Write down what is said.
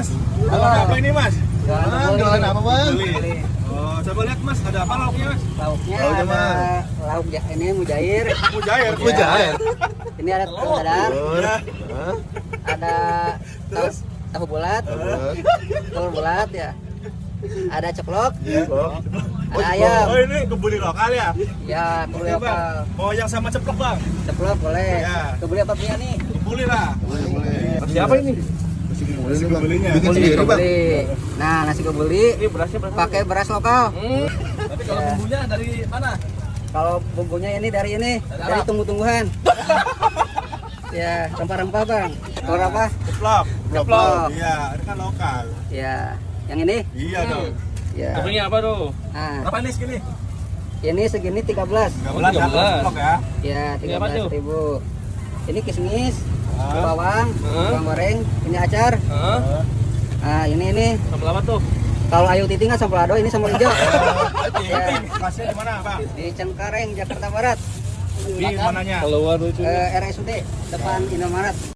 Mas. Halo. Ada apa ini Mas? Jualan apa bang? Beli. Oh, coba lihat Mas, ada apa lauknya Mas? Lauknya Lauknya, ada Mas. lauk ini mujair. Mujair. Mujair. Ini ada telur dadar, Hah? ada tahu bulat, telur bulat ya. Ada ceklok, Oh. ada ayam. Oh, ini kebuli lokal ya? Ya, kebuli Oke, Bang. lokal. Mau yang sama ceplok Bang? Ceklok boleh. Ya. Kebuli apa punya nih? Kebuli lah. Siapa ini? Nasi kebulinya. Bikin sendiri bang. Kebuli. Nah, nasi kebuli Ini berasnya berapa? pakai beras lokal. Tapi kalau Ya. bumbunya dari mana? Kalau bumbunya ini dari Arab. tumbuh-tumbuhan. Ya, rempah-rempah bang. Telur apa? Ceplok. Ceplok. Iya, ini kan lokal. Ya, yang ini? Iya dong. Ya. Toppingnya apa tuh? Nah, Berapa nih segini? ini segini 13. 13 ya, 13. ceplok ya. Ya, Ini apa tuh? 13.000. Ini kismis, Ah. bawang, bawang goreng, ini acar. Heeh. Nah, ini. Sambal apa tuh? Kalau Ayu Titing kan sambal ado, ini sambal hijau. Ini lokasinya di mana Bang? Di Cengkareng, Jakarta Barat. Di mananya? Keluar itu. RSUD depan Indomaret.